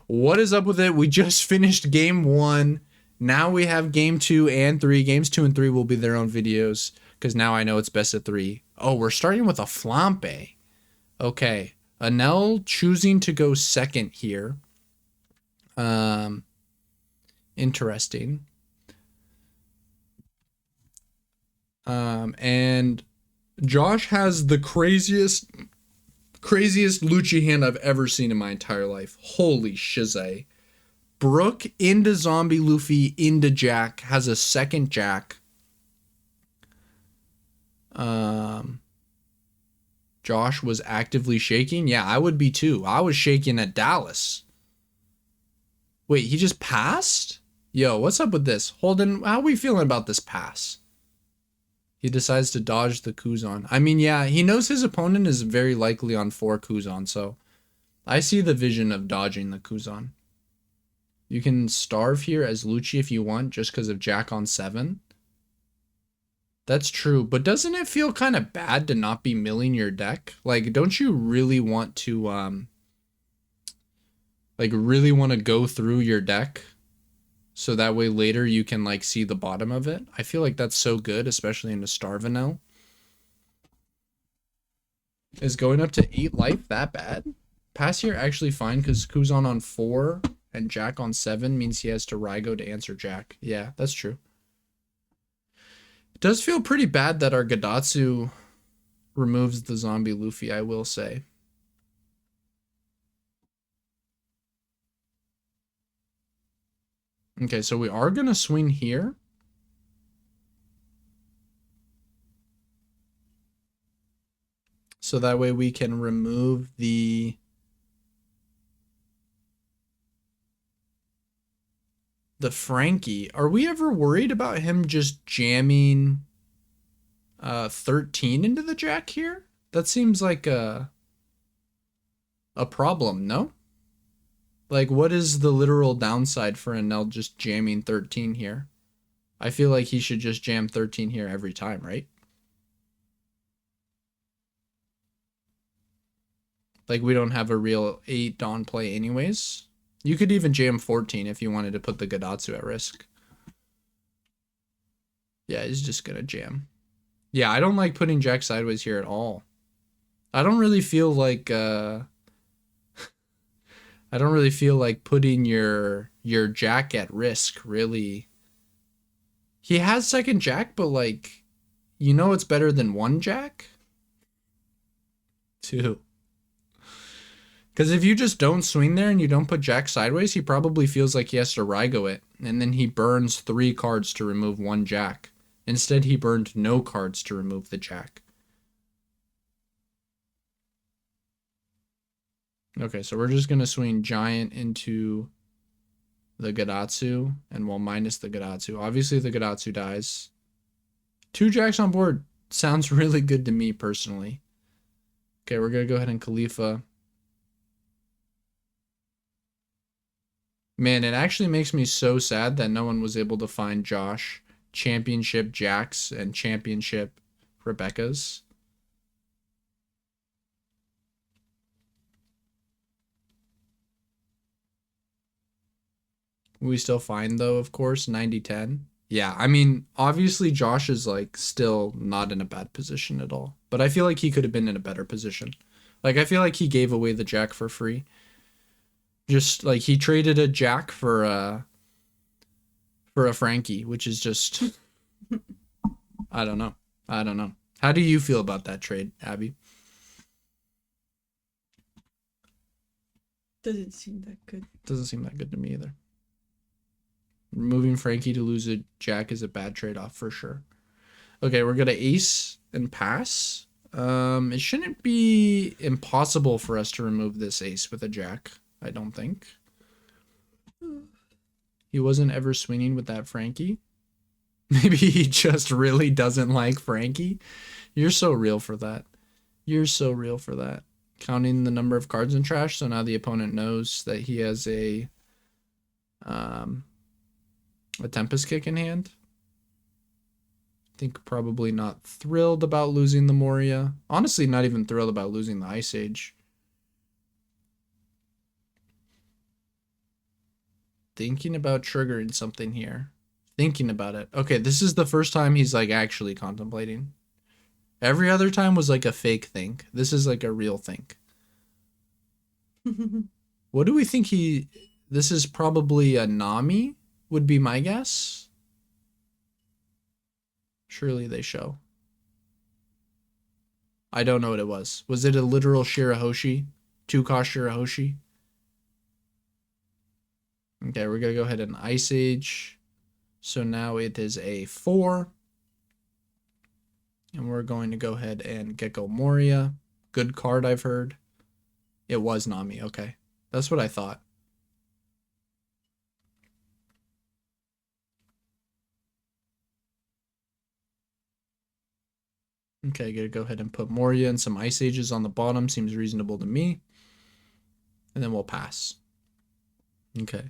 What is up with it? We just finished game 1. Now we have game 2 and 3. Games 2 and 3 will be their own videos because now I know it's best of 3. Oh, we're starting with a flampe. Okay. Enel choosing to go second here. Interesting. And Josh has the craziest LUCCI hand I've ever seen in my entire life. Holy shizay. Brook into Zombie Luffy into Jack. Has a second Jack. Josh was actively shaking. Yeah, I would be too. I was shaking at Dallas. Wait, he just passed? Yo, what's up with this? Holden, how are we feeling about this pass? He decides to dodge the Kuzan. I mean, yeah, he knows his opponent is very likely on 4 Kuzan, so I see the vision of dodging the Kuzan. You can starve here as LUCCI if you want, just because of Jack on 7. That's true, but doesn't it feel kind of bad to not be milling your deck? Like, don't you really want to, really want to go through your deck? So that way later you can, like, see the bottom of it? I feel like that's so good, especially in a Starvanel. Is going up to 8 life that bad? Pass here actually fine, because Kuzan on 4 and Jack on 7 means he has to Raigo to answer Jack. Yeah, that's true. It does feel pretty bad that our Gadatsu removes the Zombie Luffy, I will say. Okay, so we are going to swing here. So that way we can remove the Frankie. Are we ever worried about him just jamming 13 into the Jack here? That seems like a problem, no? Like, what is the literal downside for Enel just jamming 13 here? I feel like he should just jam 13 here every time, right? Like, we don't have a real 8 Dawn play anyways. You could even jam 14 if you wanted to put the Gadatsu at risk. Yeah, he's just gonna jam. Yeah, I don't like putting Jack sideways here at all. I don't really feel like I don't really feel like putting your Jack at risk, really. He has second Jack, but like, you know it's better than 1 Jack? 2. Because if you just don't swing there and you don't put Jack sideways, he probably feels like he has to Raigo it, and then he burns 3 cards to remove 1 Jack. Instead, he burned no cards to remove the Jack. Okay, so we're just going to swing Giant into the Gadatsu, and we'll minus the Gadatsu. Obviously, the Gadatsu dies. 2 Jacks on board sounds really good to me, personally. Okay, we're going to go ahead and Khalifa. Man, it actually makes me so sad that no one was able to find Josh championship Jacks and championship Rebecca's. We still find, though, of course, 90-10. Yeah, I mean, obviously Josh is, like, still not in a bad position at all. But I feel like he could have been in a better position. Like, I feel like he gave away the Jack for free. Just, like, he traded a Jack for a Frankie, which is just... I don't know. I don't know. How do you feel about that trade, Abby? Doesn't seem that good. Doesn't seem that good to me either. Removing Frankie to lose a Jack is a bad trade-off for sure. Okay, we're gonna ace and pass. It shouldn't be impossible for us to remove this ace with a Jack, I don't think. He wasn't ever swinging with that Frankie. Maybe he just really doesn't like Frankie. You're so real for that. You're so real for that. Counting the number of cards in trash, so now the opponent knows that he has a Tempest Kick in hand. I think probably not thrilled about losing the Moria. Honestly, not even thrilled about losing the Ice Age. Thinking about triggering something here. Thinking about it. Okay, this is the first time he's like actually contemplating. Every other time was like a fake think. This is like a real think. What do we think he... This is probably a Nami, would be my guess. Surely they show. I don't know what it was. Was it a literal Shirahoshi? 2-cost Shirahoshi? Okay, we're going to go ahead and Ice Age. So now it is a 4. And we're going to go ahead and Gecko Moria. Good card, I've heard. It was Nami, okay. That's what I thought. Okay, gonna go ahead and put Moria and some Ice Ages on the bottom. Seems reasonable to me. And then we'll pass. Okay.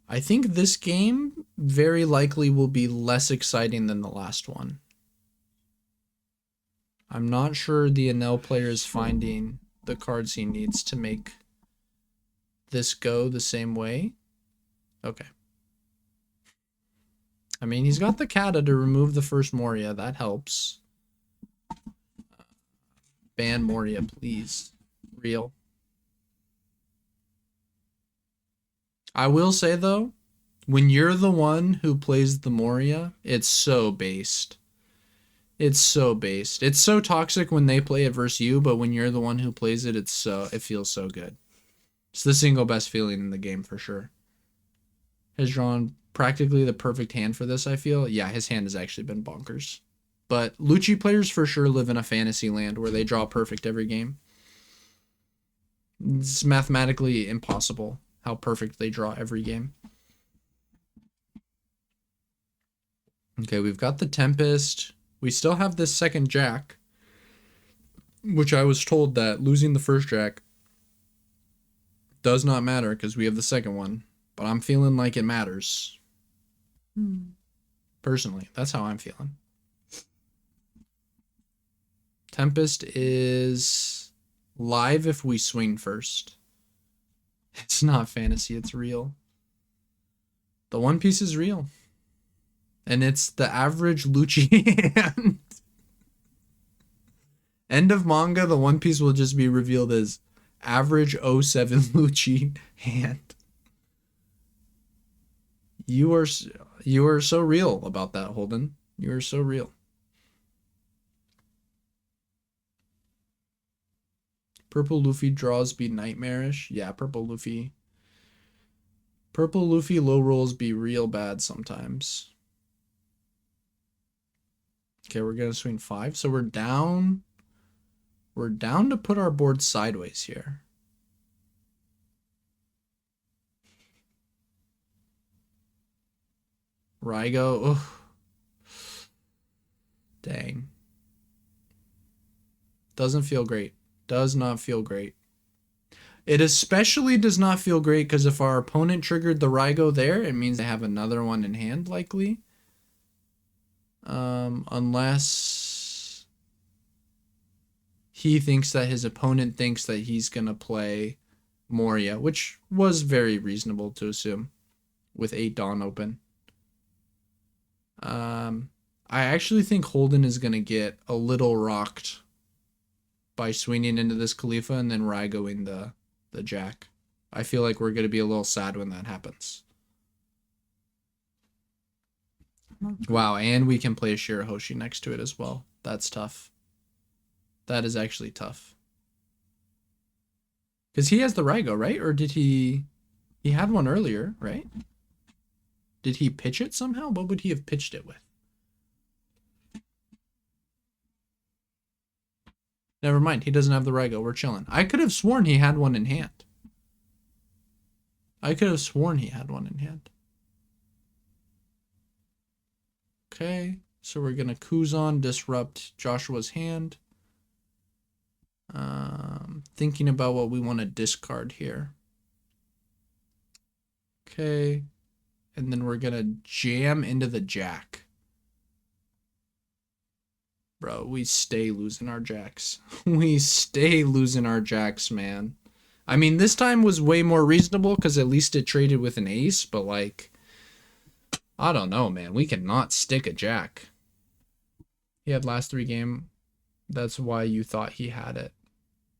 I think this game very likely will be less exciting than the last one. I'm not sure the Enel player is finding the cards he needs to make this go the same way. Okay. I mean, he's got the Kata to remove the first Moria. That helps. Ban Moria, please. Real. I will say, though, when you're the one who plays the Moria, it's so based. It's so based. It's so toxic when they play it versus you, but when you're the one who plays it, it feels so good. It's the single best feeling in the game for sure. Has drawn practically the perfect hand for this, I feel. Yeah, his hand has actually been bonkers. But LUCCI players for sure live in a fantasy land where they draw perfect every game. It's mathematically impossible how perfect they draw every game. Okay, we've got the Tempest. We still have this second Jack, which I was told that losing the first Jack does not matter because we have the second one. But I'm feeling like it matters. Personally, that's how I'm feeling. Tempest is live if we swing first. It's not fantasy, it's real. The One Piece is real. And it's the average LUCCI hand. End of manga, the One Piece will just be revealed as average 07 LUCCI hand. You are so real about that, Holden. You are so real. Purple Luffy draws be nightmarish. Yeah, Purple Luffy. Purple Luffy low rolls be real bad sometimes. Okay, we're going to swing 5. So we're down. We're down to put our board sideways here. Raigo. Ugh. Dang. Doesn't feel great. Does not feel great. It especially does not feel great because if our opponent triggered the Raigo there, it means they have another one in hand, likely. Unless he thinks that his opponent thinks that he's going to play Moria, which was very reasonable to assume with 8 Dawn open. I actually think Holden is going to get a little rocked by swinging into this Khalifa and then Raigoing the Jack. I feel like we're going to be a little sad when that happens. Wow, and we can play a Shirahoshi next to it as well. That's tough. That is actually tough. Because he has the Raigo, right? Or did he... He had one earlier, right? Did he pitch it somehow? What would he have pitched it with? Never mind, he doesn't have the Raigo. We're chilling. I could have sworn he had one in hand. Okay, so we're going to Kuzan disrupt Joshua's hand. Thinking about what we want to discard here. Okay, and then we're going to jam into the Jack. Bro, we stay losing our Jacks. We stay losing our Jacks, man. I mean, this time was way more reasonable because at least it traded with an ace, but like, I don't know, man. We cannot stick a jack. He had last 3 game. That's why you thought he had it.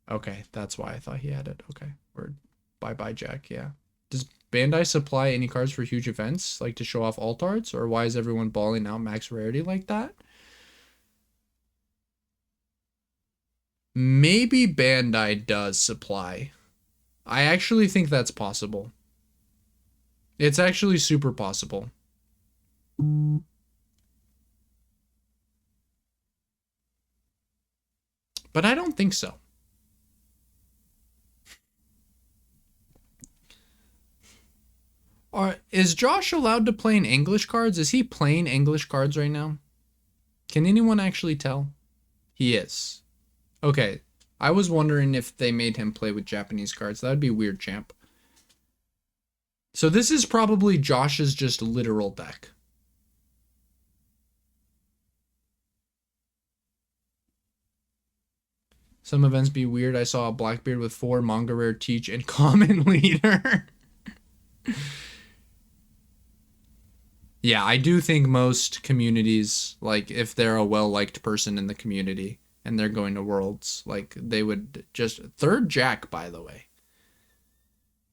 Okay, that's why I thought he had it. Okay, word. Bye-bye, jack, yeah. Does Bandai supply any cards for huge events, like to show off alt arts, or why is everyone balling out max rarity like that? Maybe Bandai does supply. I actually think that's possible. It's actually super possible. But I don't think so. Is Josh allowed to play in English cards? Is he playing English cards right now? Can anyone actually tell? He is. Okay. I was wondering if they made him play with Japanese cards. That would be weird, champ. So this is probably Josh's just literal deck. Some events be weird. I saw a Blackbeard with 4 manga rare teach and common leader. Yeah, I do think most communities, like if they're a well-liked person in the community and they're going to Worlds, like they would just 3rd jack, by the way.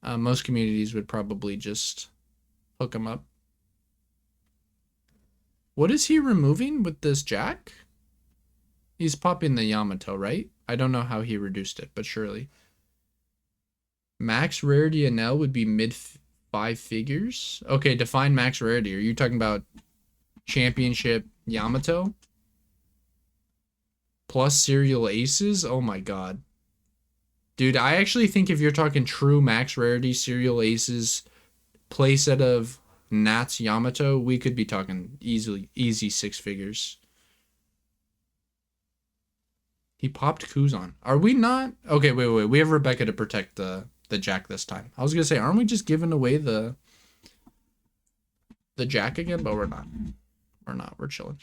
Most communities would probably just hook him up. What is he removing with this jack? He's popping the Yamato, right? I don't know how he reduced it, but surely. Max rarity Enel would be mid 5 figures. Okay, define max rarity. Are you talking about championship Yamato? Plus serial aces? Oh my god. Dude, I actually think if you're talking true max rarity serial aces playset of Nats Yamato, we could be talking easy 6 figures. He popped Kuzan. Are we not? Okay, wait. We have Rebecca to protect the jack this time. I was gonna say, aren't we just giving away the jack again? But we're not. We're not. We're chilling.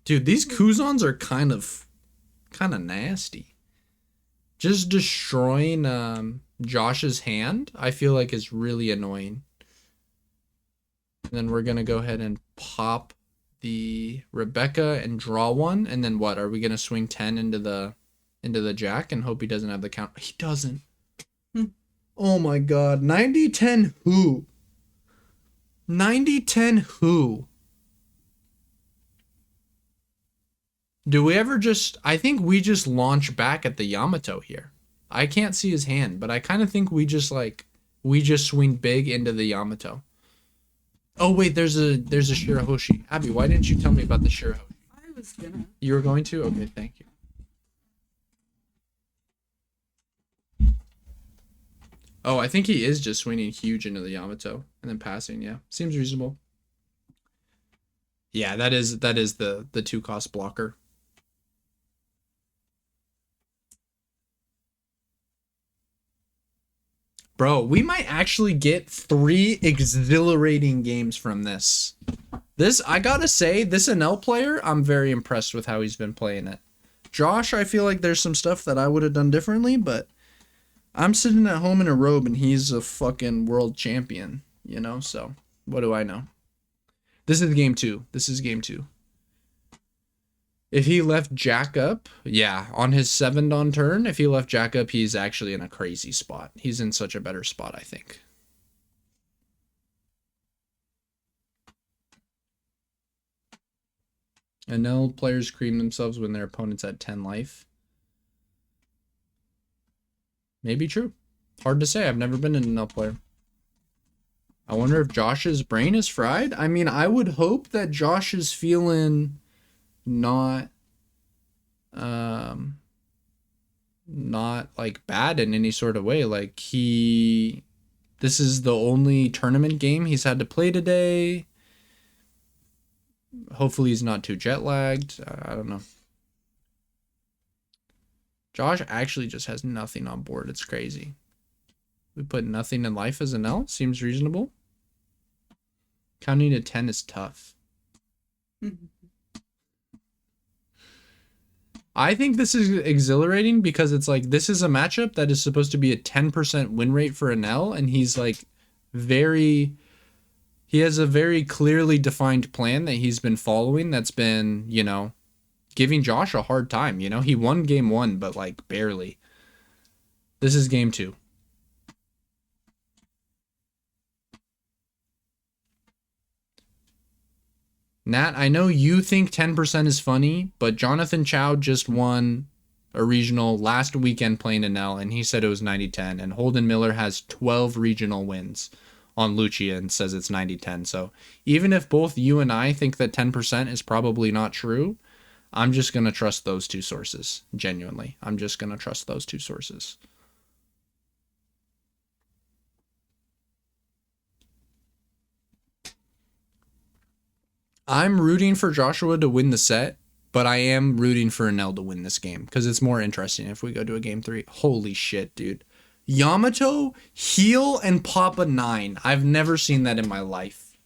Dude, these Kuzans are kind of nasty. Just destroying Josh's hand, I feel like is really annoying. And then we're gonna go ahead and pop the Rebecca and draw one, and then what? Are we gonna swing 10 into the jack and hope he doesn't have the count? He doesn't. Oh my god. 90-10 who? 90-10 who? Do we ever just... I think we just launch back at the Yamato here. I can't see his hand, but I kind of think we just swing big into the Yamato. Oh wait, there's a Shirahoshi. Abby, why didn't you tell me about the Shirahoshi? I was gonna. You were going to? Okay, thank you. Oh, I think he is just swinging huge into the Yamato and then passing. Yeah, seems reasonable. Yeah, that is the 2-cost blocker. Bro, we might actually get 3 exhilarating games from this. I gotta say, this Enel player, I'm very impressed with how he's been playing it. Josh, I feel like there's some stuff that I would have done differently, but I'm sitting at home in a robe and he's a fucking world champion, you know? So, what do I know? This is game 2. This is game 2. If he left Jack up, yeah, on his 7-don turn, if he left Jack up, he's actually in a crazy spot. He's in such a better spot, I think. Enel players cream themselves when their opponent's at 10 life. Maybe true. Hard to say. I've never been an Enel player. I wonder if Josh's brain is fried. I mean, I would hope that Josh is feeling not like bad in any sort of way. Like this is the only tournament game he's had to play today. Hopefully he's not too jet lagged. I don't know. Josh actually just has nothing on board. It's crazy. We put nothing in life as an L. Seems reasonable. Counting to 10 is tough. I think this is exhilarating because it's like this is a matchup that is supposed to be a 10% win rate for Enel, and he's like very he has a very clearly defined plan that he's been following that's been, you know, giving Josh a hard time, you know? He won game 1 but like barely. This is game 2. Nat, I know you think 10% is funny, but Jonathan Chow just won a regional last weekend playing Enel, and he said it was 90-10. And Holden Miller has 12 regional wins on LUCCI and says it's 90-10. So even if both you and I think that 10% is probably not true, I'm just going to trust those two sources. Genuinely. I'm just going to trust those two sources. I'm rooting for Joshua to win the set, but I am rooting for Enel to win this game because it's more interesting if we go to a game 3. Holy shit, dude. Yamato, heal, and pop a 9. I've never seen that in my life.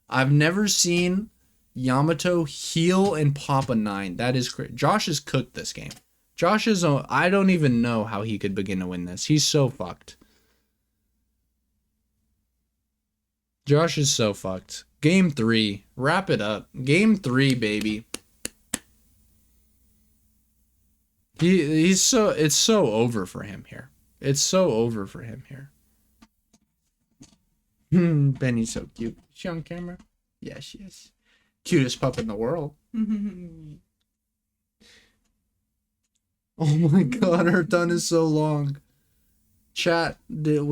I've never seen Yamato heal and pop a 9. That is great. Josh has cooked this game. Josh is, I don't even know how he could begin to win this. He's so fucked. Josh is so fucked. Game 3. Wrap it up. Game 3, baby. He's so, it's so over for him here. It's so over for him here. Benny's so cute. Is she on camera? Yeah, she is. Cutest pup in the world. Oh my god, her tongue is so long. Chat, did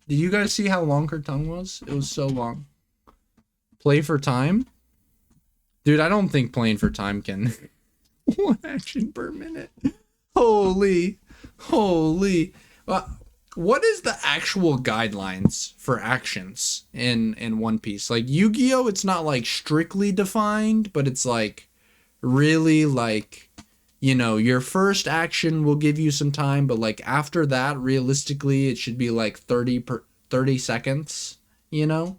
you guys see how long her tongue was? It was so long. Play for time? Dude, I don't think playing for time can... 1 action per minute. Holy. What is the actual guidelines for actions in One Piece? Like Yu-Gi-Oh, it's not like strictly defined, but it's like really like, you know, your first action will give you some time, but like after that, realistically, it should be like 30 seconds, you know?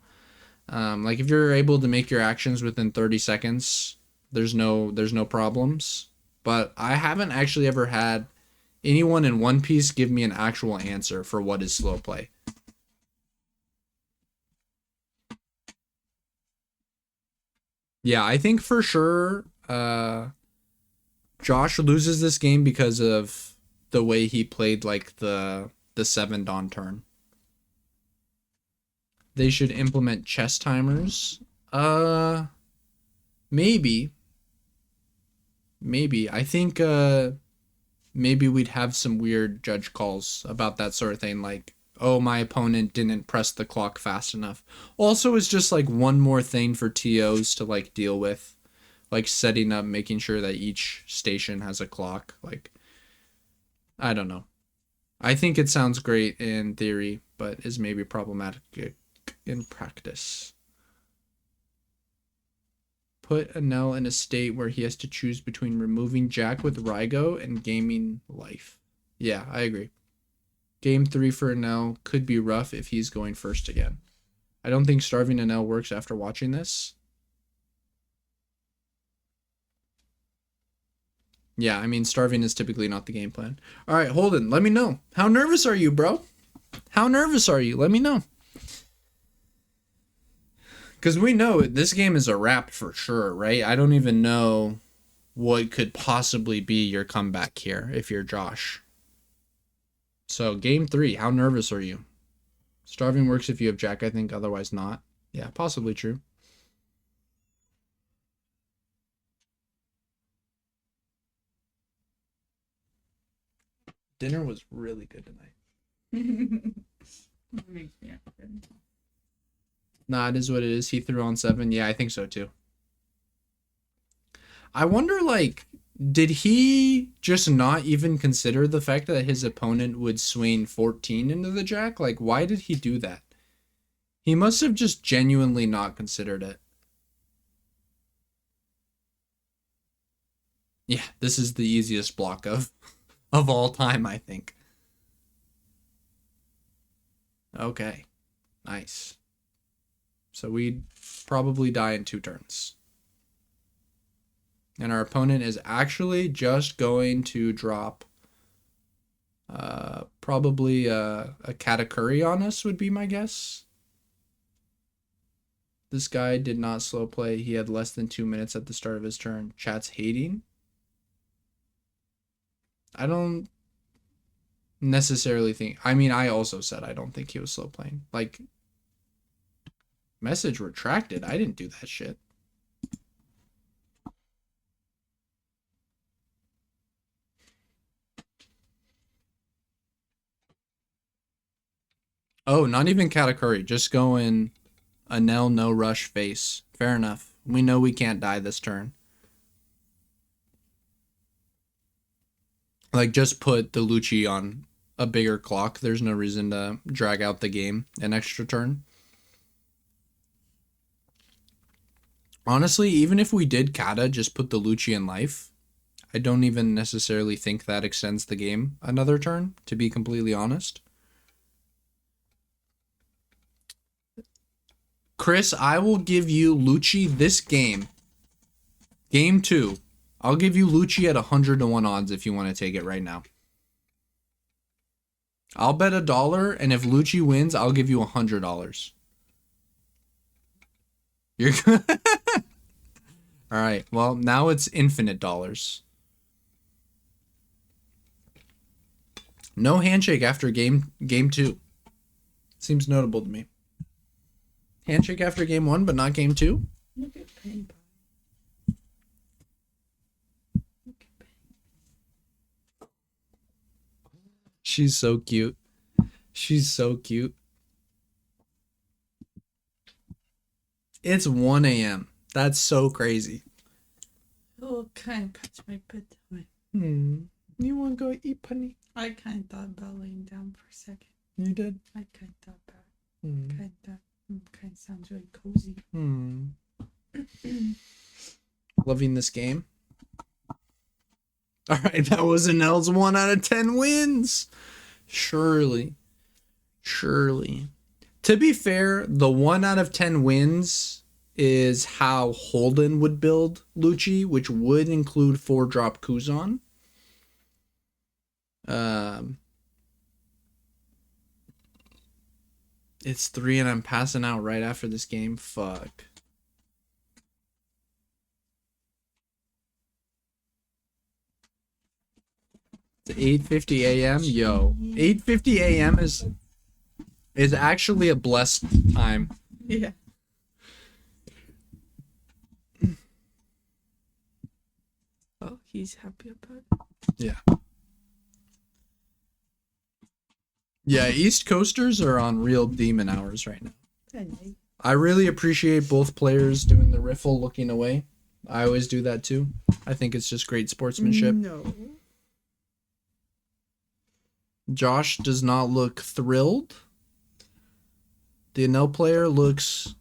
Like if you're able to make your actions within 30 seconds, there's no problems. But I haven't actually ever had anyone in One Piece give me an actual answer for what is slow play. Yeah, I think for sure Josh loses this game because of the way he played like the 7 Dawn turn. They should implement chess timers. Maybe. I think maybe we'd have some weird judge calls about that sort of thing, like, oh, my opponent didn't press the clock fast enough. Also, it's just like one more thing for TOs to like deal with, like setting up, making sure that each station has a clock. Like, I don't know. I think it sounds great in theory, but is maybe problematic in practice. Put Enel in a state where he has to choose between removing Jack with Rygo and gaming life. Yeah, I agree. Game 3 for Enel could be rough if he's going first again. I don't think starving Enel works after watching this. Yeah, I mean, starving is typically not the game plan. All right, Holden, let me know. How nervous are you, bro? How nervous are you? Let me know. Because we know this game is a wrap for sure, right? I don't even know what could possibly be your comeback here if you're Josh. So, game 3, how nervous are you? Starving works if you have Jack, I think, otherwise not. Yeah, possibly true. Dinner was really good tonight. Nah, it is what it is. He threw on 7. Yeah, I think so too. I wonder, like, did he just not even consider the fact that his opponent would swing 14 into the Jack? Like, why did he do that? He must have just genuinely not considered it. Yeah, this is the easiest block of all time, I think. Okay. Nice. So we'd probably die in 2 turns. And our opponent is actually just going to drop probably a Katakuri on us would be my guess. This guy did not slow play. He had less than 2 minutes at the start of his turn. Chat's hating. I don't necessarily think... I mean, I also said I don't think he was slow playing. Like, message retracted. I didn't do that shit. Oh, not even Katakuri. Just going Enel no rush face. Fair enough. We know we can't die this turn. Like, just put the LUCCI on a bigger clock. There's no reason to drag out the game an extra turn. Honestly, even if we did Kata, just put the LUCCI in life. I don't even necessarily think that extends the game another turn, to be completely honest. Chris, I will give you LUCCI this game. Game 2. I'll give you LUCCI at 100-1 odds if you want to take it right now. I'll bet $1, and if LUCCI wins, I'll give you $100. You're good. All right. Well, now it's infinite dollars. No handshake after game 2. Seems notable to me. Handshake after game 1, but not game 2. Look at Penny Pie. She's so cute. She's so cute. It's 1 a.m. That's so crazy. Oh, can't catch my bedtime. You want to go eat Penny? I kind of thought about laying down for a second. You did? I kind of thought about kind of sounds really cozy. Loving this game. All right, that was Enel's 1 out of 10 wins. Surely. To be fair, the 1 out of 10 wins is how Holden would build LUCCI, which would include 4-drop Kuzan. It's 3 and I'm passing out right after this game. Fuck. It's 8:50 a.m. Yo, 8:50 a.m. is actually a blessed time. Yeah. Oh, he's happy about it. Yeah. Yeah, East Coasters are on real demon hours right now. Penny. I really appreciate both players doing the riffle looking away. I always do that too. I think it's just great sportsmanship. No. Josh does not look thrilled. The Enel player looks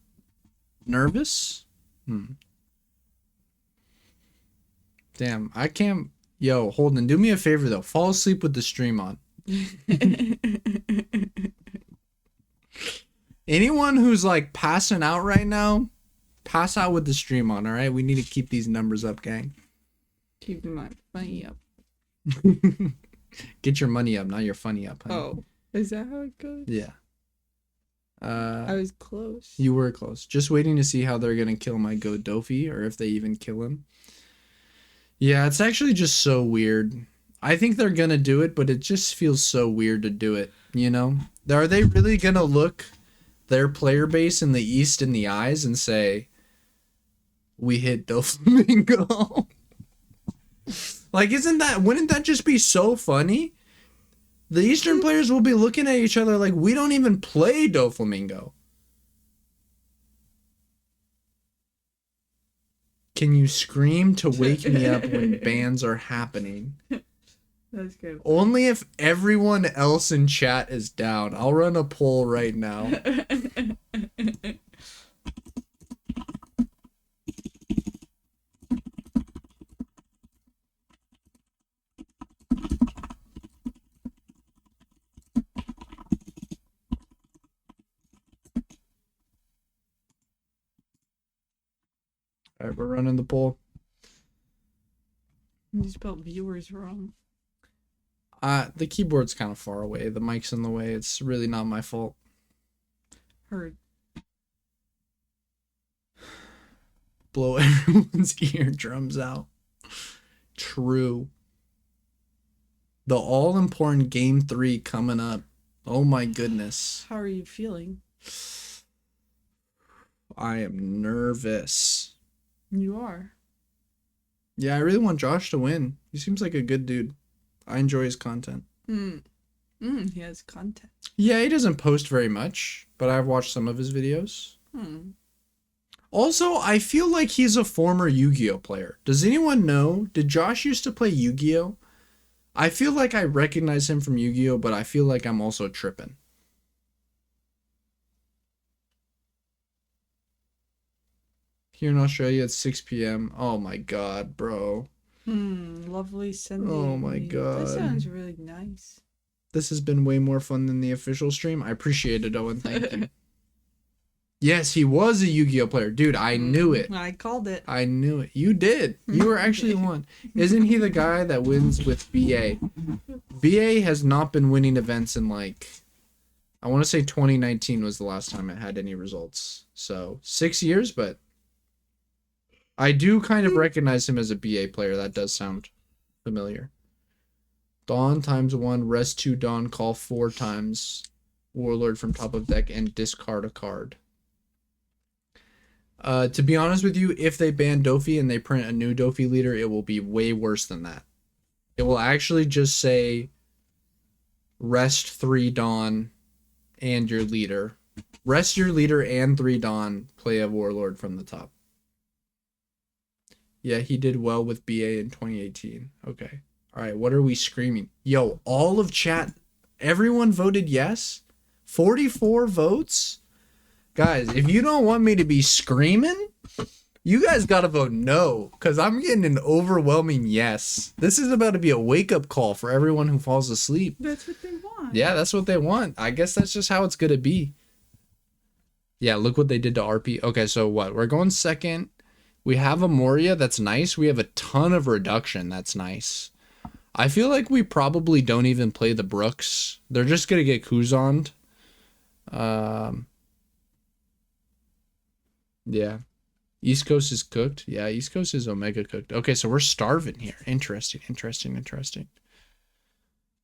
nervous. Damn, I can't... Yo, Holden, do me a favor though. Fall asleep with the stream on. Anyone who's like passing out right now, pass out with the stream on, alright? We need to keep these numbers up, gang. Keep my money up. Get your money up, not your funny up, honey. Oh, is that how it goes? Yeah. I was close. You were close. Just waiting to see how they're gonna kill my goat Dofi, or if they even kill him. Yeah, it's actually just so weird. I think they're gonna do it, but it just feels so weird to do it, you know? Are they really gonna look their player base in the East in the eyes and say, we hit Doflamingo? Like, wouldn't that just be so funny? The Eastern players will be looking at each other like, we don't even play Doflamingo. Can you scream to wake me up when bans are happening? That's good. Only if everyone else in chat is down. I'll run a poll right now. All right, we're running the poll. You spelled viewers wrong. The keyboard's kind of far away. The mic's in the way. It's really not my fault. Heard. Blow everyone's eardrums out. True. The all-important Game 3 coming up. Oh my goodness. How are you feeling? I am nervous. You are. Yeah, I really want Josh to win. He seems like a good dude. I enjoy his content. He has content. Yeah, he doesn't post very much, but I've watched some of his videos. Also, I feel like he's a former Yu-Gi-Oh player. Does anyone know? Did Josh used to play Yu-Gi-Oh? I feel like I recognize him from Yu-Gi-Oh, but I feel like I'm also tripping. Here in Australia, it's 6 p.m. Oh my god, bro. Lovely Sunday. Oh my god. That sounds really nice. This has been way more fun than the official stream. I appreciate it, Owen. Thank you. Yes, he was a Yu-Gi-Oh player. Dude, I knew it. I called it. I knew it. You did. You were actually the one. Isn't he the guy that wins with BA? BA has not been winning events in like, I want to say 2019 was the last time it had any results. So 6 years, but I do kind of recognize him as a BA player. That does sound familiar. Dawn ×1, rest 2 Dawn, call 4 times Warlord from top of deck, and discard a card. To be honest with you, if they ban Dofi and they print a new Dofi leader, it will be way worse than that. It will actually just say rest 3 Dawn and your leader. Rest your leader and 3 Dawn, play a Warlord from the top. Yeah, he did well with BA in 2018. Okay. All right, what are we screaming? Yo, all of chat, everyone voted yes? 44 votes? Guys, if you don't want me to be screaming, you guys gotta vote no, because I'm getting an overwhelming yes. This is about to be a wake-up call for everyone who falls asleep. That's what they want. Yeah, that's what they want. I guess that's just how it's gonna be. Yeah, look what they did to RP. Okay, so what? We're going second. We have a Moria, that's nice. We have a ton of reduction, that's nice. I feel like we probably don't even play the Brooks. They're just gonna get Kuzoned. Yeah. East Coast is cooked. Yeah, East Coast is Omega cooked. Okay, so we're starving here. Interesting.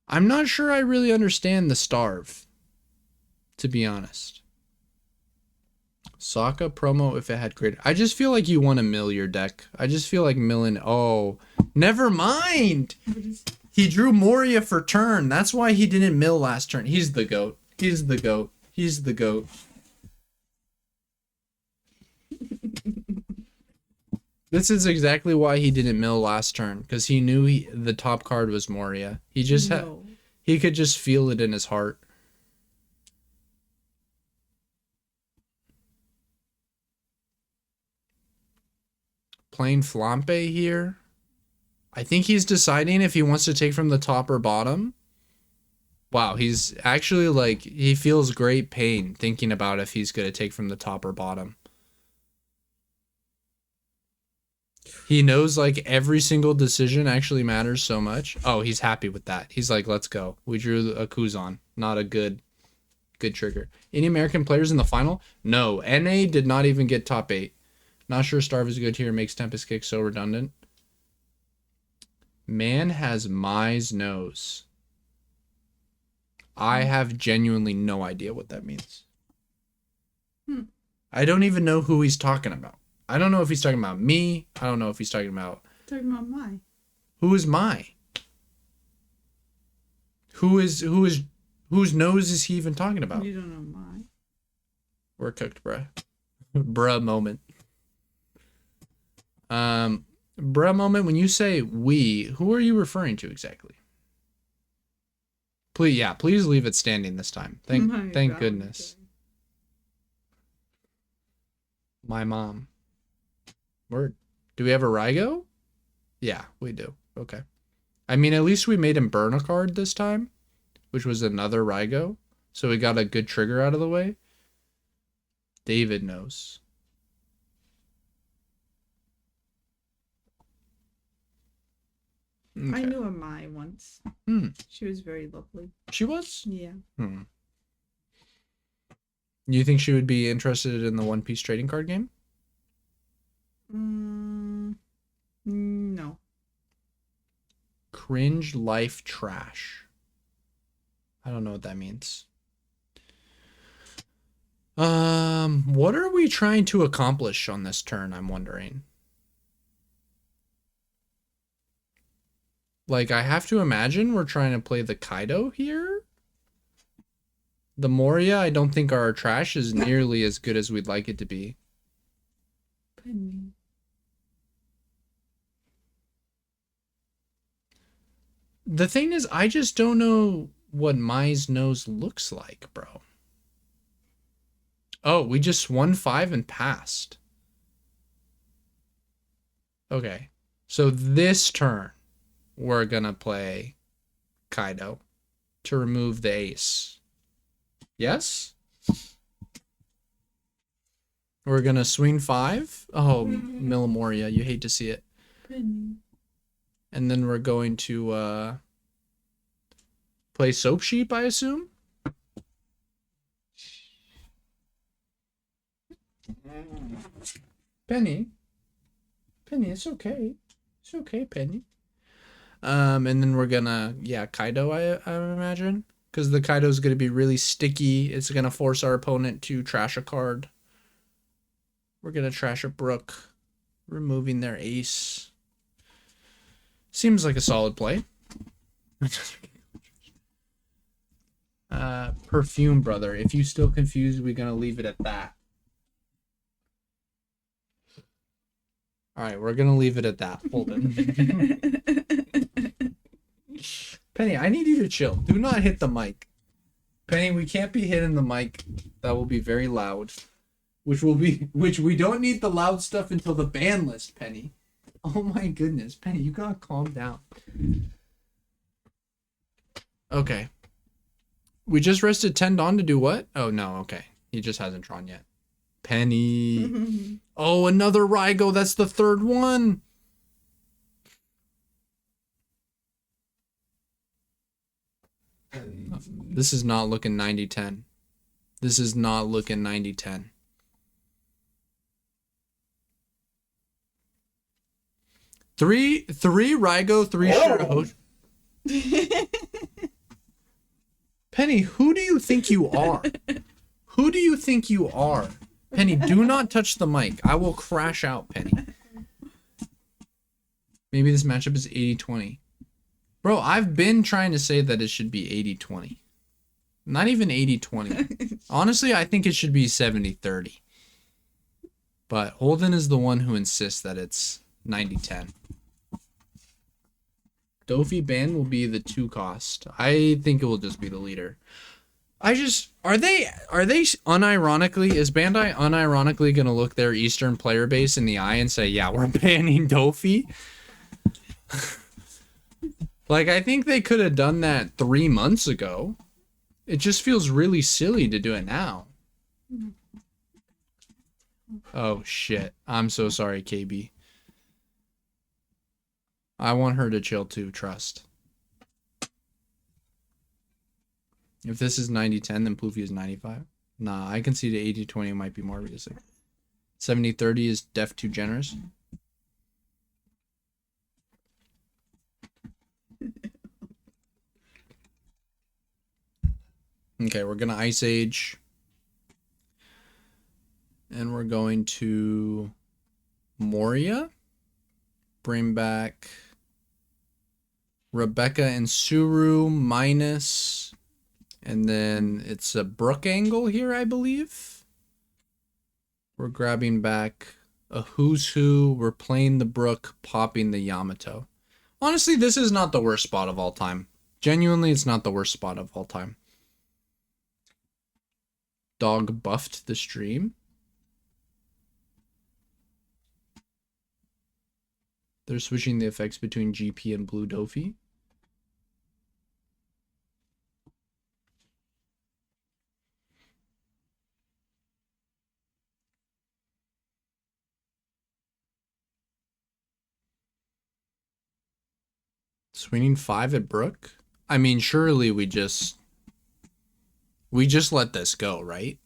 I'm not sure I really understand the starve, to be honest. Sokka promo if it had greater. I just feel like you want to mill your deck. I just feel like milling. Oh, never mind. He drew Moria for turn. That's why he didn't mill last turn. He's the GOAT. He's the GOAT. He's the GOAT. This is exactly why he didn't mill last turn, because he knew the top card was Moria. He just he could just feel it in his heart. Playing Flampe here. I think he's deciding if he wants to take from the top or bottom. Wow, he's actually like, he feels great pain thinking about if he's going to take from the top or bottom. He knows like every single decision actually matters so much. Oh, he's happy with that. He's like, let's go. We drew a Kuzon, not a good trigger. Any American players in the final? No. NA did not even get top 8. Not sure Starve is good here. Makes Tempest Kick so redundant. Man has Mai's nose. I have genuinely no idea what that means. I don't even know who he's talking about. I don't know if he's talking about me. I don't know if he's talking about... Talking about Mai. Who is Mai? Whose nose is he even talking about? You don't know Mai. We're cooked, bruh. Bruh moment. Bruh moment, when you say we, who are you referring to exactly? Please leave it standing this time. Thank goodness. My mom. Word. Do we have a Rygo? Yeah, we do. Okay. I mean, at least we made him burn a card this time, which was another Rygo. So we got a good trigger out of the way. David knows. I knew a Mai once. She was very lovely. She was? Yeah. You think she would be interested in the One Piece trading card game? No. Cringe life trash. I don't know what that means. What are we trying to accomplish on this turn, I'm wondering? Like, I have to imagine we're trying to play the Kaido here? The Moria, I don't think our trash is nearly as good as we'd like it to be. Penny. The thing is, I just don't know what Mai's nose looks like, bro. Oh, we just won 5 and passed. Okay. So this turn, we're gonna play Kaido to remove the ace. Yes? We're gonna swing 5. Oh, Millimoria, you hate to see it. Penny. And then we're going to play Soap Sheep, I assume? Penny, it's okay. It's okay, Penny. And then we're gonna, Kaido, I imagine. Because the Kaido's gonna be really sticky. It's gonna force our opponent to trash a card. We're gonna trash a Brook, removing their ace. Seems like a solid play. Perfume, brother. If you still confused, we're gonna leave it at that. Alright, we're gonna leave it at that. Hold it. Penny, I need you to chill. Do not hit the mic. Penny, we can't be hitting the mic. That will be very loud. Which we don't need the loud stuff until the ban list, Penny. Oh my goodness, Penny, you gotta calm down. Okay. We just rested 10 Dawn to do what? Oh no, okay. He just hasn't drawn yet. Penny. Oh, another Rygo. That's the third one. This is not looking 90-10. This is not looking 90-10. Three Rygo, 3 Shiro. Penny, who do you think you are? Who do you think you are? Penny, do not touch the mic. I will crash out, Penny. Maybe this matchup is 80-20. Bro, I've been trying to say that it should be 80-20. Not even 80-20. Honestly, I think it should be 70-30. But Holden is the one who insists that it's 90-10. Dofi ban will be the 2 cost. I think it will just be the leader. Are they unironically, is Bandai unironically gonna look their Eastern player base in the eye and say, yeah, we're banning Dofi? Like, I think they could have done that 3 months ago. It just feels really silly to do it now. Oh shit. I'm so sorry, KB. I want her to chill too, trust. If this is 90-10, then Poofy is 95. Nah, I can see the 80-20 might be more realistic. 70-30 is def too generous. Okay, we're gonna Ice Age. And we're going to Moria. Bring back Rebecca and Suru minus, and then it's a Brook angle here, I believe. We're grabbing back a Who's Who. We're playing the Brook, popping the Yamato. Honestly, this is not the worst spot of all time. Genuinely, it's not the worst spot of all time. Dog buffed the stream. They're switching the effects between GP and Blue Dofi. Swinging 5 at Brook? I mean, surely we just let this go, right?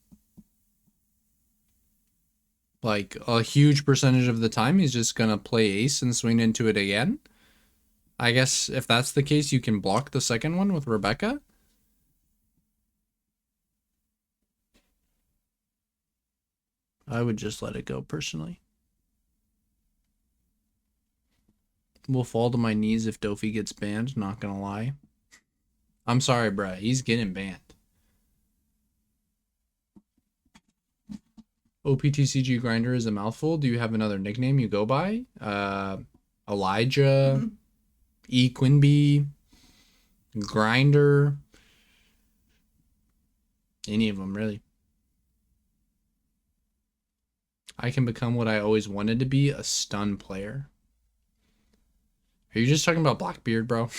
Like, a huge percentage of the time, he's just gonna play ace and swing into it again. I guess if that's the case, you can block the second one with Rebecca. I would just let it go, personally. Will fall to my knees if Dofi gets banned, not gonna lie. I'm sorry, bruh. He's getting banned. OPTCG Grinder is a mouthful. Do you have another nickname you go by? Elijah, E. Quinby, Grinder. Any of them, really. I can become what I always wanted to be, a stun player. Are you just talking about Blackbeard, bro?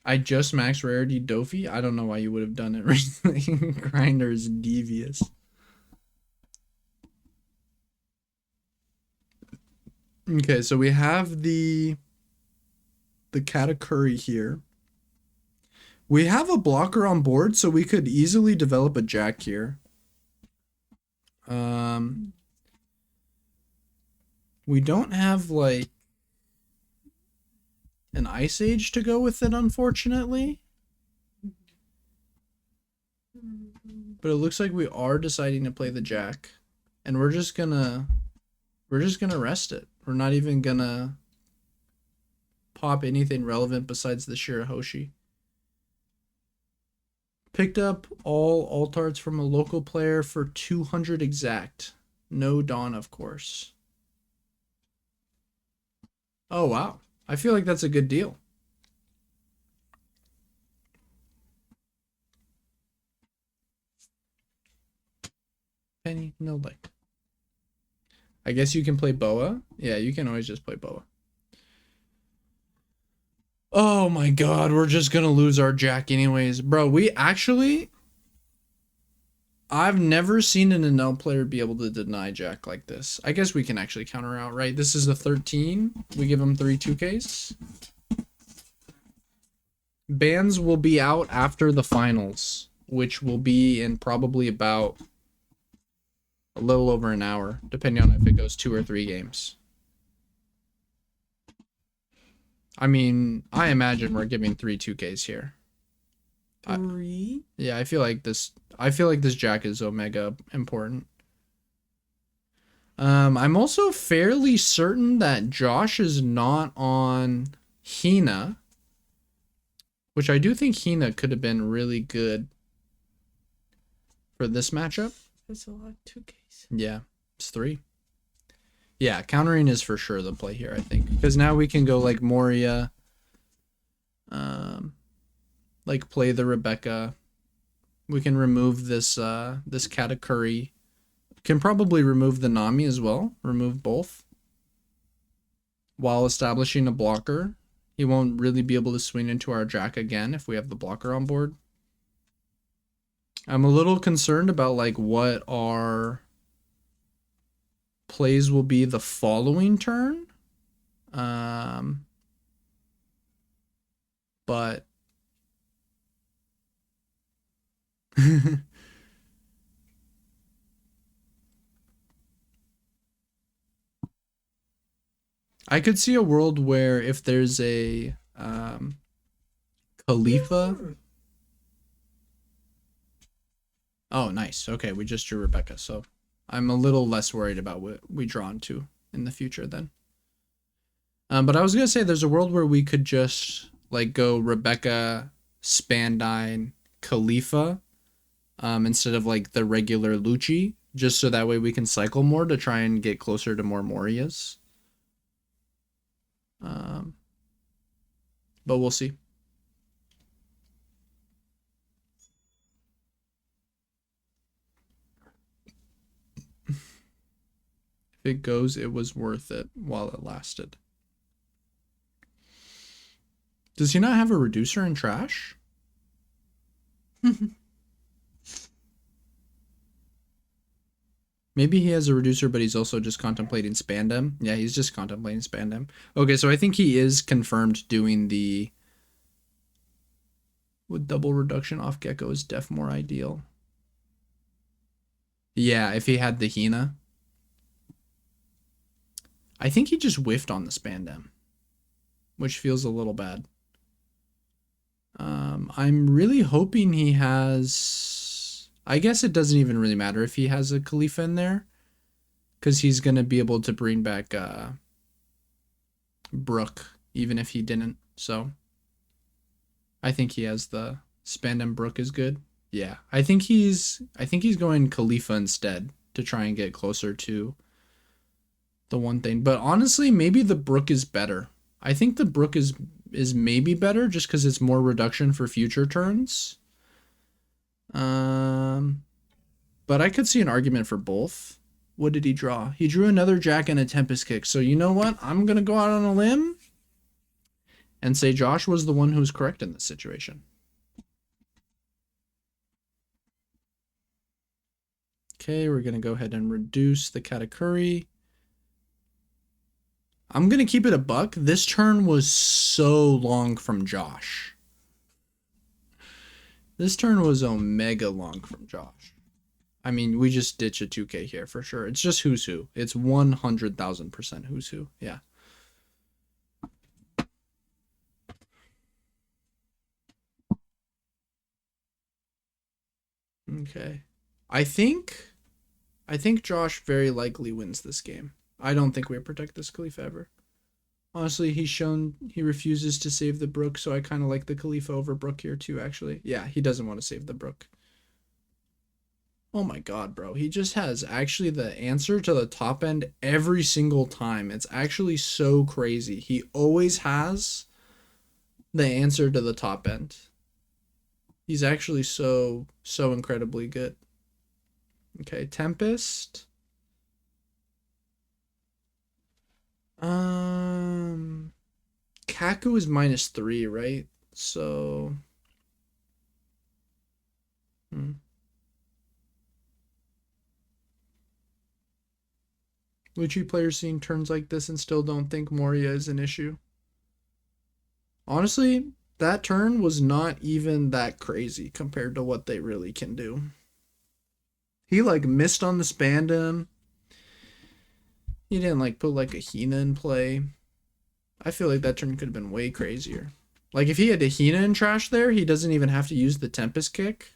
I just max rarity Dofi. I don't know why you would have done it recently. Grinder is devious. Okay, so we have the Katakuri here. We have a blocker on board, so we could easily develop a jack here. We don't have like an Ice Age to go with it, unfortunately. But it looks like we are deciding to play the jack, and we're just gonna rest it. We're not even gonna pop anything relevant besides the Shirahoshi. Picked up all altarts from a local player for 200 exact. No Dawn, of course. Oh, wow. I feel like that's a good deal. Penny, no like. I guess you can play Boa. Yeah, you can always just play Boa. Oh my god, we're just gonna lose our jack anyways. Bro, we actually... I've never seen an Enel player be able to deny jack like this. I guess we can actually counter out, right? This is a 13. We give him 3 2Ks. Bans will be out after the finals, which will be in probably about a little over an hour, depending on if it goes 2 or 3 games. I mean, I imagine we're giving 3 2Ks here. 3? Yeah, I feel like this jack is omega important. I'm also fairly certain that Josh is not on Hina, which I do think Hina could have been really good for this matchup. That's a lot of 2Ks. Yeah, it's 3. Yeah, countering is for sure the play here, I think. Because now we can go like Moria, like play the Rebecca. We can remove this this Katakuri. Can probably remove the Nami as well. Remove both. While establishing a blocker. He won't really be able to swing into our jack again if we have the blocker on board. I'm a little concerned about like what our plays will be the following turn. But I could see a world where if there's a Khalifa. Oh, nice. Okay, we just drew Rebecca, so I'm a little less worried about what we draw into in the future then. But I was gonna say there's a world where we could just like go Rebecca, Spandine, Khalifa, instead of like the regular LUCCI, just so that way we can cycle more to try and get closer to more Morias. But we'll see. If it goes, it was worth it while it lasted. Does he not have a reducer in trash? 'Cause Maybe he has a reducer, but he's also just contemplating Spandem. Yeah, he's just contemplating Spandem. Okay, so I think he is confirmed doing the... With double reduction off Gecko is def more ideal. Yeah, if he had the Hina. I think he just whiffed on the Spandem, which feels a little bad. I'm really hoping he has... I guess it doesn't even really matter if he has a Khalifa in there, because he's going to be able to bring back Brook, even if he didn't. So I think he has the Spandem Brook is good. Yeah, I think he's going Khalifa instead to try and get closer to the one thing. But honestly, maybe the Brook is better. I think the Brook is maybe better just because it's more reduction for future turns. But I could see an argument for both. What did he draw? He drew another Jack and a Tempest Kick. So you know what? I'm going to go out on a limb and say Josh was the one who was correct in this situation. Okay, we're going to go ahead and reduce the Katakuri. I'm going to keep it a buck. This turn was so long from Josh. This turn was omega long from Josh. I mean, we just ditch a 2K here for sure. It's just who's who. It's 100,000% who's who. Yeah. Okay. I think Josh very likely wins this game. I don't think we protect this Khalifa ever. Honestly, he's shown he refuses to save the Brook, so I kind of like the Khalifa over Brook here too, actually. Yeah, he doesn't want to save the Brook. Oh my god, bro. He just has actually the answer to the top end every single time. It's actually so crazy. He always has the answer to the top end. He's actually so incredibly good. Okay, Tempest. Kaku is -3, right? So LUCCI players seeing turns like this and still don't think Moria is an issue. Honestly, that turn was not even that crazy compared to what they really can do. He like missed on the Spandem. He didn't like put like a Hina in play. I feel like that turn could have been way crazier. Like if he had a Hina in trash there, he doesn't even have to use the Tempest Kick.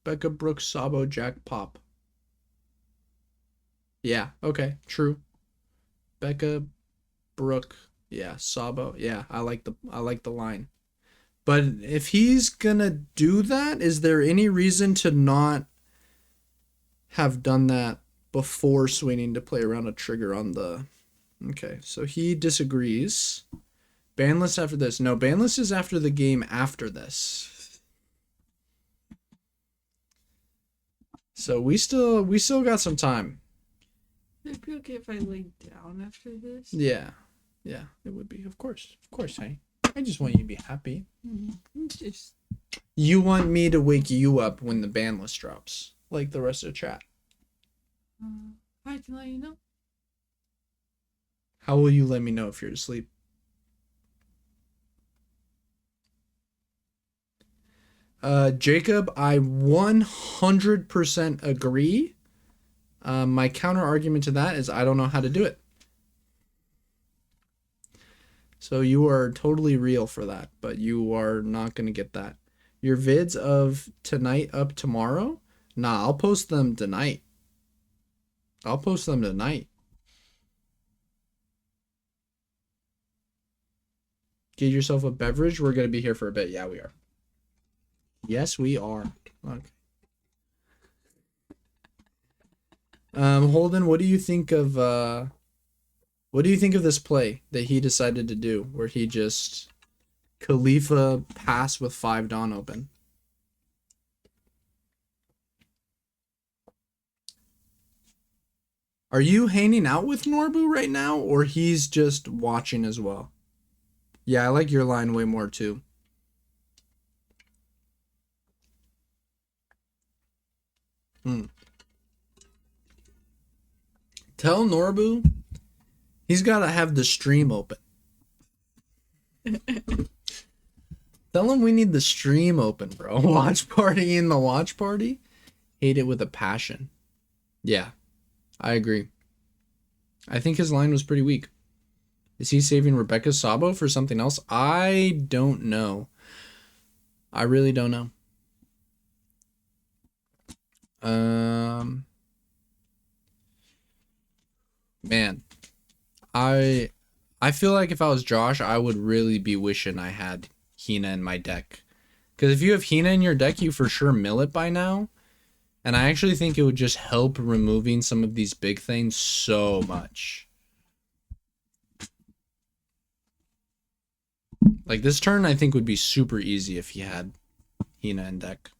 Becca Brooks, Sabo, Jack, Pop. Yeah, okay, true. Becca, Brooke, yeah, Sabo, yeah, I like the line. But if he's gonna do that, is there any reason to not have done that before swinging to play around a trigger on the... Okay, so he disagrees. Ban list after this. No, ban list is after the game after this. So we still got some time. Would it be okay if I lay down after this? Yeah, it would be. Of course, honey. I just want you to be happy. Just... You want me to wake you up when the ban list drops, like the rest of the chat. I can let you know. How will you let me know if you're asleep? Jacob, I 100% agree. My counter argument to that is I don't know how to do it. So you are totally real for that, but you are not going to get that. Your vids of tonight up tomorrow? Nah, I'll post them tonight. Get yourself a beverage. We're going to be here for a bit. Yeah, we are. Yes, we are. Okay. Holden, what do you think of this play that he decided to do where he just Khalifa pass with 5 Dawn open? Are you hanging out with Norbu right now, or he's just watching as well? Yeah, I like your line way more too. Tell Norbu he's got to have the stream open. Tell him we need the stream open, bro. Watch party in the watch party. Hate it with a passion. Yeah, I agree. I think his line was pretty weak. Is he saving Rebecca Sabo for something else? I don't know. I really don't know. Man, I feel like if I was Josh, I would really be wishing I had Hina in my deck. Because if you have Hina in your deck, you for sure mill it by now. And I actually think it would just help removing some of these big things so much. Like this turn, I think would be super easy if he had Hina in deck.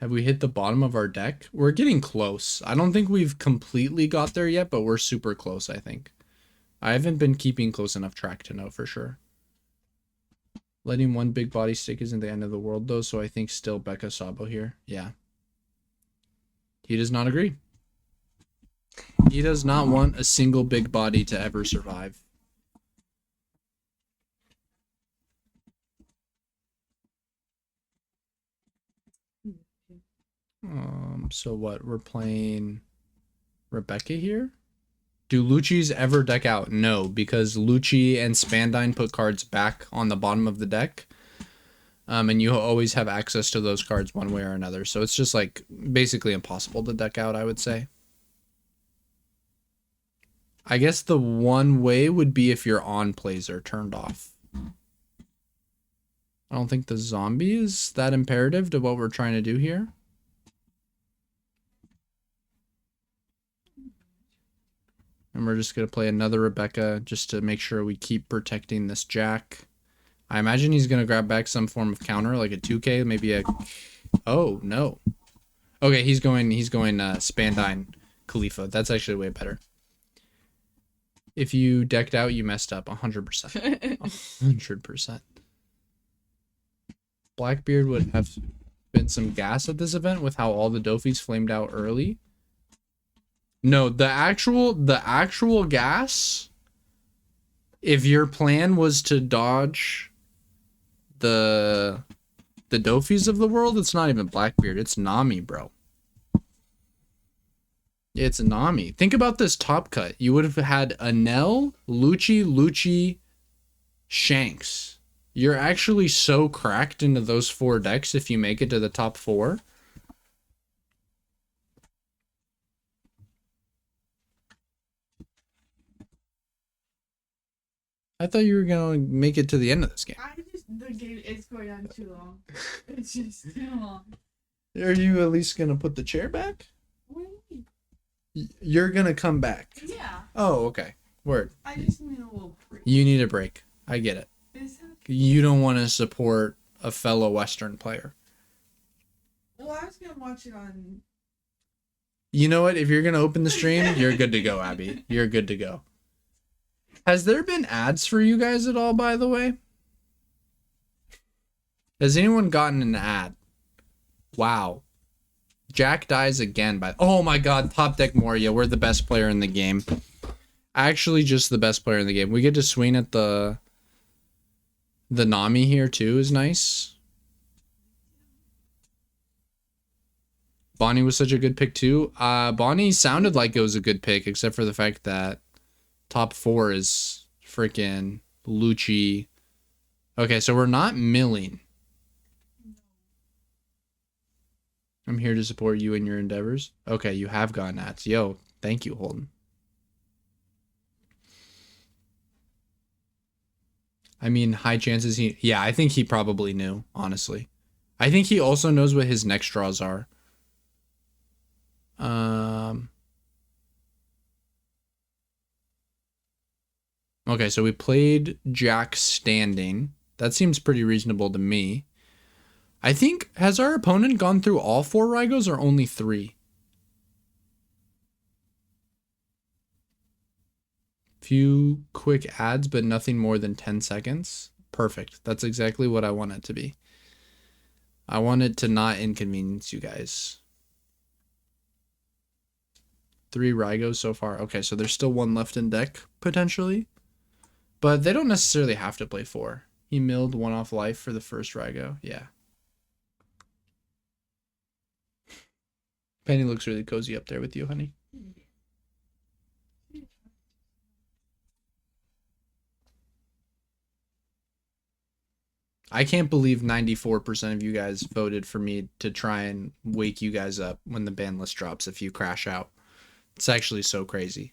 Have we hit the bottom of our deck? We're getting close. I don't think we've completely got there yet, but we're super close, I think. I haven't been keeping close enough track to know for sure. Letting one big body stick isn't the end of the world, though, so I think still Becca Sabo here. Yeah. He does not agree. He does not want a single big body to ever survive. So what? We're playing Rebecca here? Do LUCCIs ever deck out? No, because LUCCI and Spandine put cards back on the bottom of the deck. And you always have access to those cards one way or another. So it's just like basically impossible to deck out, I would say. I guess the one way would be if your on plays are turned off. I don't think the zombie is that imperative to what we're trying to do here. And we're just going to play another Rebecca just to make sure we keep protecting this Jack. I imagine he's going to grab back some form of counter, like a 2K, maybe a... Oh, no. Okay, he's going Spandine Khalifa. That's actually way better. If you decked out, you messed up 100%. 100%. Blackbeard would have been some gas at this event with how all the Dophies flamed out early. No, the actual gas, if your plan was to dodge the Dophies of the world, it's not even Blackbeard, it's Nami, bro. It's Nami. Think about this top cut. You would have had Enel, LUCCI, Shanks. You're actually so cracked into those 4 decks if you make it to the top 4. I thought you were gonna make it to the end of this game. The game is going on too long. It's just too long. Are you at least gonna put the chair back? What do you mean? You're gonna come back. Yeah. Oh, okay. Word. I just need a little break. You need a break. I get it. You don't want to support a fellow Western player. Well, I was gonna watch it on. You know what? If you're gonna open the stream, you're good to go, Abby. You're good to go. Has there been ads for you guys at all, by the way? Has anyone gotten an ad? Wow. Jack dies again by... Oh my god, top deck Moria. We're the best player in the game. Actually, just the best player in the game. We get to swing at the Nami here too is nice. Bonnie was such a good pick too. Bonnie sounded like it was a good pick, except for the fact that top 4 is freaking LUCCI. Okay, so we're not milling. I'm here to support you in your endeavors. Okay, you have gotten ads. Yo, thank you, Holden. I mean, high chances he... Yeah, I think he probably knew, honestly. I think he also knows what his next draws are. Okay, so we played Jack standing. That seems pretty reasonable to me. I think... Has our opponent gone through all 4 Rygos or only 3? Few quick ads, but nothing more than 10 seconds. Perfect. That's exactly what I want it to be. I want it to not inconvenience you guys. 3 Rygos so far. Okay, so there's still 1 left in deck, potentially. But they don't necessarily have to play 4. He milled 1 off life for the first Rygo. Yeah. Penny looks really cozy up there with you, honey. I can't believe 94% of you guys voted for me to try and wake you guys up when the ban list drops if you crash out. It's actually so crazy.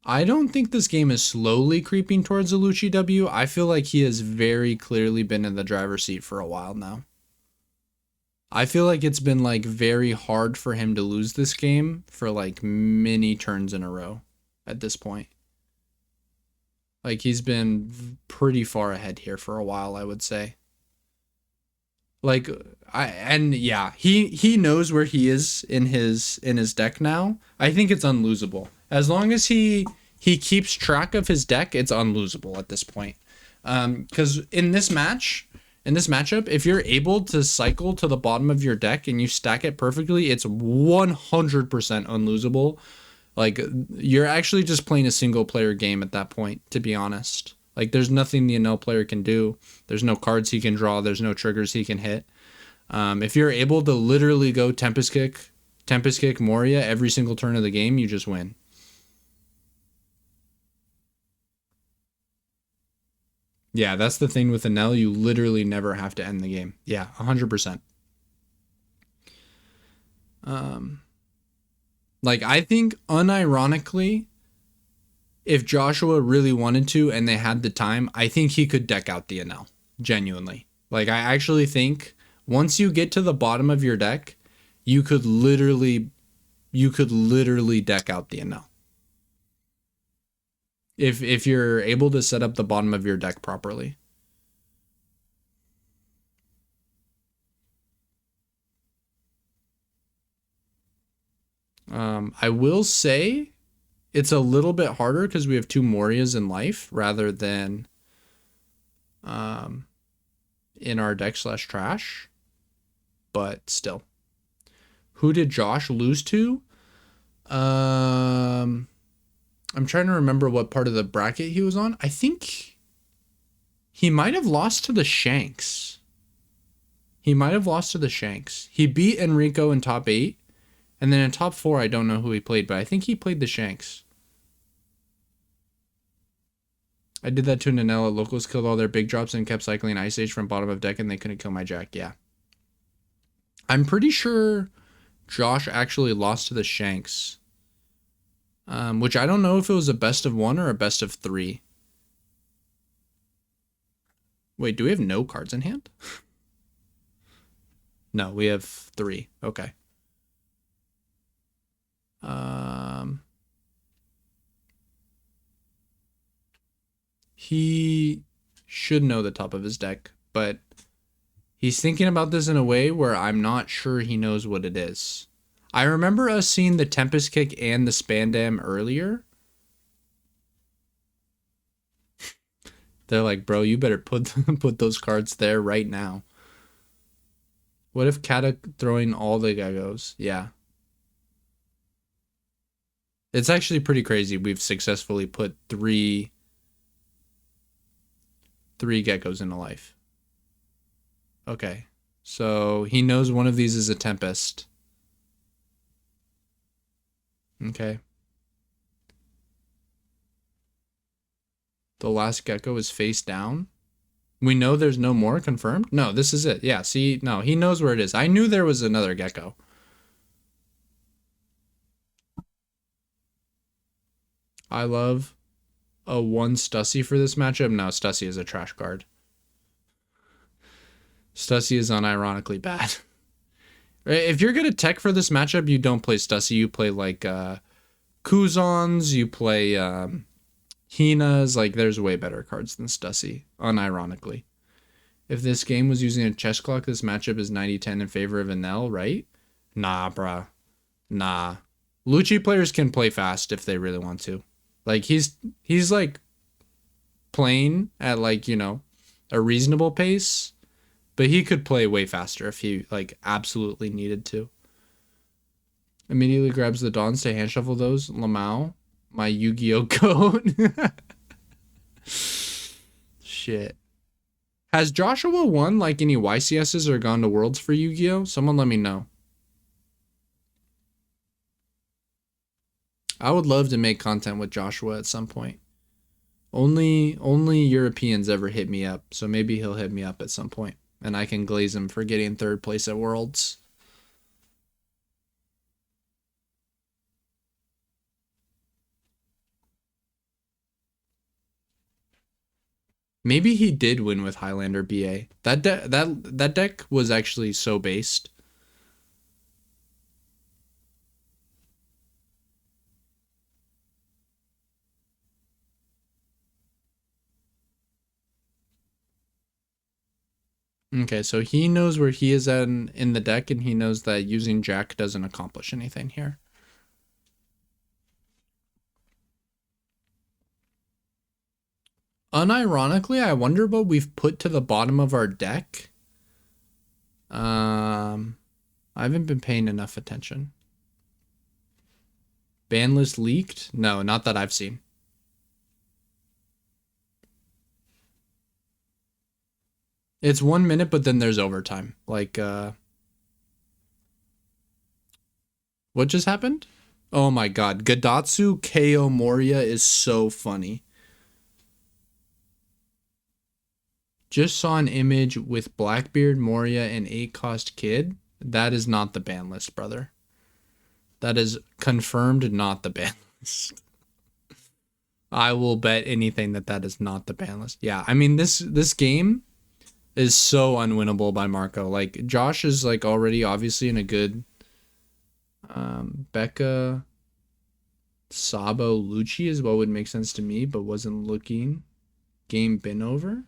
I don't think this game is slowly creeping towards a LUCCI W. I feel like he has very clearly been in the driver's seat for a while now. I feel like it's been like very hard for him to lose this game for like many turns in a row at this point. Like he's been pretty far ahead here for a while, I would say. Like he knows where he is in his deck now. I think it's unlosable. As long as he keeps track of his deck, it's unlosable at this point. Cuz in this matchup, if you're able to cycle to the bottom of your deck and you stack it perfectly, it's 100% unlosable. Like you're actually just playing a single player game at that point, to be honest. Like there's nothing the Enel player can do. There's no cards he can draw. There's no triggers he can hit. If you're able to literally go Tempest Kick Moria every single turn of the game, you just win. Yeah, that's the thing with Enel. You literally never have to end the game. Yeah, 100%. Like, I think, unironically, if Joshua really wanted to and they had the time, I think he could deck out the Enel. Genuinely. Like, I actually think once you get to the bottom of your deck, you could literally deck out the Enel. If you're able to set up the bottom of your deck properly. I will say it's a little bit harder because we have 2 Morias in life rather than in our deck / trash. But still. Who did Josh lose to? I'm trying to remember what part of the bracket he was on. I think he might have lost to the Shanks. He beat Enrico in top 8. And then in top 4, I don't know who he played, but I think he played the Shanks. I did that to Enel. Locals killed all their big drops and kept cycling Ice Age from bottom of deck, and they couldn't kill my Jack. Yeah. I'm pretty sure Josh actually lost to the Shanks. Which I don't know if it was a best of 1 or a best of 3. Wait, do we have no cards in hand? No, we have 3. Okay. He should know the top of his deck, but he's thinking about this in a way where I'm not sure he knows what it is. I remember us seeing the Tempest Kick and the Spandam earlier. They're like, bro, you better put those cards there right now. What if Kata throwing all the geckos? Yeah. It's actually pretty crazy. We've successfully put three geckos into life. Okay. So he knows one of these is a Tempest. Okay. The last gecko is face down. We know there's no more confirmed? No, this is it. Yeah, see, no, he knows where it is. I knew there was another gecko. I love a 1 Stussy for this matchup. No, Stussy is a trash card. Stussy is unironically bad. If you're going to tech for this matchup, you don't play Stussy. You play like Kuzons, you play Hina's. Like, there's way better cards than Stussy, unironically. If this game was using a chess clock, this matchup is 90-10 in favor of Enel, right? Nah, bruh. Nah. LUCCI players can play fast if they really want to. Like, he's like playing at, like, you know, a reasonable pace. But he could play way faster if he like absolutely needed to. Immediately grabs the Dons to hand shuffle those. Lamau, my Yu-Gi-Oh code. Shit. Has Joshua won like any YCSs or gone to Worlds for Yu-Gi-Oh? Someone let me know. I would love to make content with Joshua at some point. Only Europeans ever hit me up, so maybe he'll hit me up at some point, and I can glaze him for getting 3rd place at Worlds. Maybe he did win with Highlander BA. That deck was actually so based. Okay, so he knows where he is at in the deck, and he knows that using Jack doesn't accomplish anything here. Unironically, I wonder what we've put to the bottom of our deck. I haven't been paying enough attention. Ban list leaked? No, not that I've seen. It's 1 minute, but then there's overtime. Like, what just happened? Oh my god. Gadatsu KO Moria is so funny. Just saw an image with Blackbeard, Moria, and 8-cost Kid. That is not the ban list, brother. That is confirmed not the ban list. I will bet anything that is not the ban list. Yeah, I mean, this game is so unwinnable by Marco. Like, Josh is, like, already obviously in a good... Becca... Sabo, Lucci is what would make sense to me, but wasn't looking. Game been over?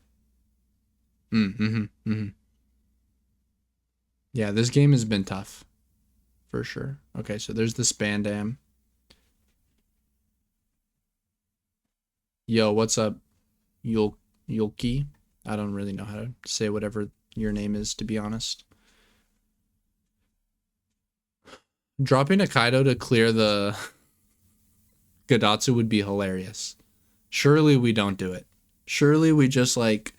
Yeah, this game has been tough. For sure. Okay, so there's the Spandam. Yo, what's up, Yulki? I don't really know how to say whatever your name is, to be honest. Dropping a Kaido to clear the Gadatsu would be hilarious. Surely we don't do it. Surely we just like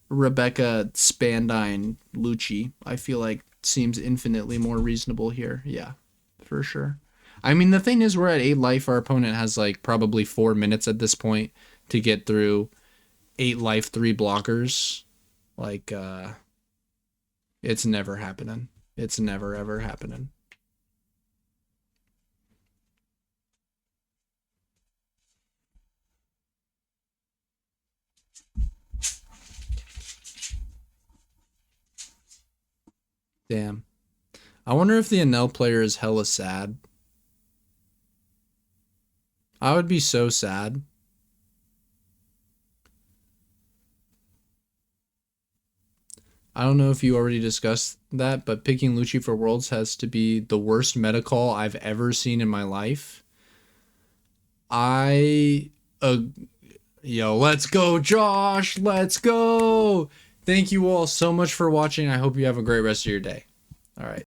Rebecca Spandine Lucci. I feel like seems infinitely more reasonable here. Yeah, for sure. I mean, the thing is, we're at 8 life. Our opponent has like probably 4 minutes at this point to get through 8 life, 3 blockers. Like, it's never happening. It's never ever happening. Damn. I wonder if the Enel player is hella sad. I would be so sad. I don't know if you already discussed that, but picking Lucci for Worlds has to be the worst meta call I've ever seen in my life. Yo, let's go, Josh. Let's go. Thank you all so much for watching. I hope you have a great rest of your day. All right.